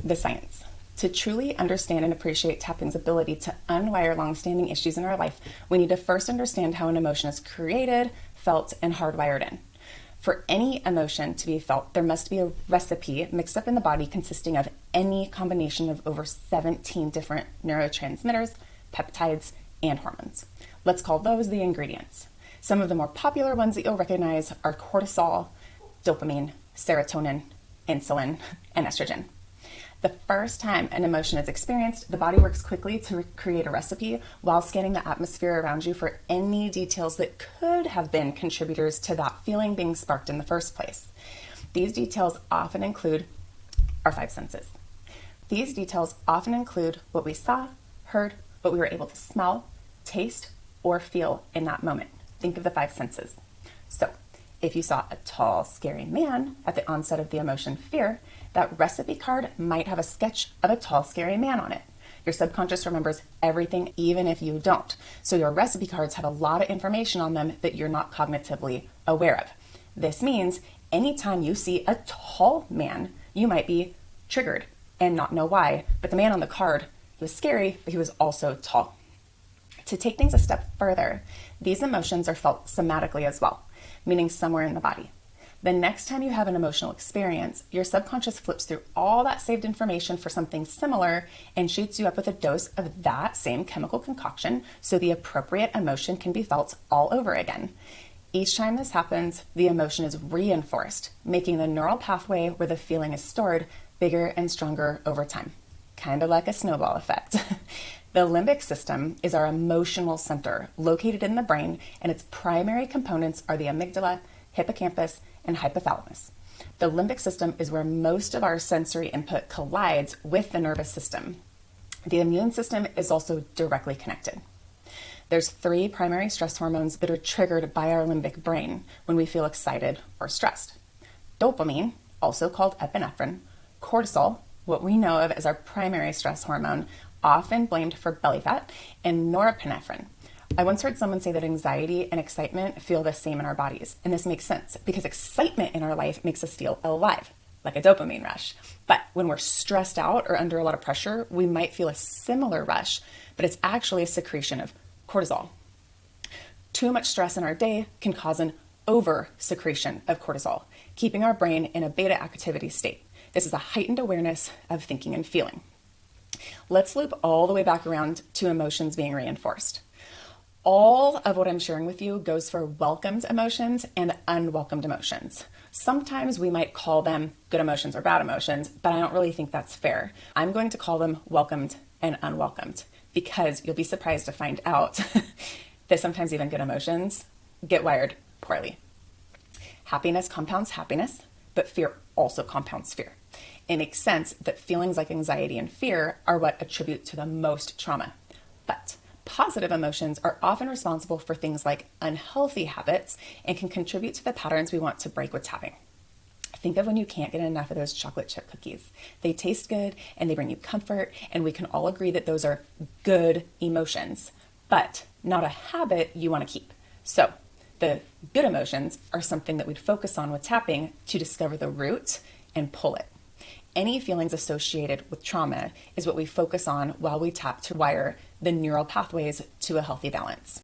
the science. To truly understand and appreciate tapping's ability to unwire long-standing issues in our life, we need to first understand how an emotion is created, felt, and hardwired in. For any emotion to be felt, there must be a recipe mixed up in the body consisting of any combination of over 17 different neurotransmitters, peptides, and hormones. Let's call those the ingredients. Some of the more popular ones that you'll recognize are cortisol, dopamine, serotonin, insulin, and estrogen. The first time an emotion is experienced, the body works quickly to create a recipe while scanning the atmosphere around you for any details that could have been contributors to that feeling being sparked in the first place. These details often include our five senses. These details often include what we saw, heard, what we were able to smell, taste, or feel in that moment. Think of the five senses. So, if you saw a tall, scary man at the onset of the emotion fear, that recipe card might have a sketch of a tall, scary man on it. Your subconscious remembers everything, even if you don't. So your recipe cards have a lot of information on them that you're not cognitively aware of. This means anytime you see a tall man, you might be triggered and not know why. But the man on the card, he was scary, but he was also tall. To take things a step further, these emotions are felt somatically as well, meaning somewhere in the body. The next time you have an emotional experience, your subconscious flips through all that saved information for something similar and shoots you up with a dose of that same chemical concoction so the appropriate emotion can be felt all over again. Each time this happens, the emotion is reinforced, making the neural pathway where the feeling is stored bigger and stronger over time. Kind of like a snowball effect. The limbic system is our emotional center located in the brain, and its primary components are the amygdala, hippocampus, and hypothalamus. The limbic system is where most of our sensory input collides with the nervous system. The immune system is also directly connected. There's 3 primary stress hormones that are triggered by our limbic brain when we feel excited or stressed. Dopamine, also called epinephrine, cortisol, what we know of as our primary stress hormone, often blamed for belly fat, and norepinephrine. I once heard someone say that anxiety and excitement feel the same in our bodies, and this makes sense because excitement in our life makes us feel alive, like a dopamine rush. But when we're stressed out or under a lot of pressure, we might feel a similar rush, but it's actually a secretion of cortisol. Too much stress in our day can cause an over-secretion of cortisol, keeping our brain in a beta activity state. This is a heightened awareness of thinking and feeling. Let's loop all the way back around to emotions being reinforced. All of what I'm sharing with you goes for welcomed emotions and unwelcomed emotions. Sometimes we might call them good emotions or bad emotions, but I don't really think that's fair. I'm going to call them welcomed and unwelcomed because you'll be surprised to find out that sometimes even good emotions get wired poorly. Happiness compounds happiness, but fear also compounds fear. It makes sense that feelings like anxiety and fear are what attribute to the most trauma. But positive emotions are often responsible for things like unhealthy habits and can contribute to the patterns we want to break with tapping. Think of when you can't get enough of those chocolate chip cookies. They taste good and they bring you comfort, and we can all agree that those are good emotions, but not a habit you want to keep. So the good emotions are something that we'd focus on with tapping to discover the root and pull it. Any feelings associated with trauma is what we focus on while we tap to wire the neural pathways to a healthy balance.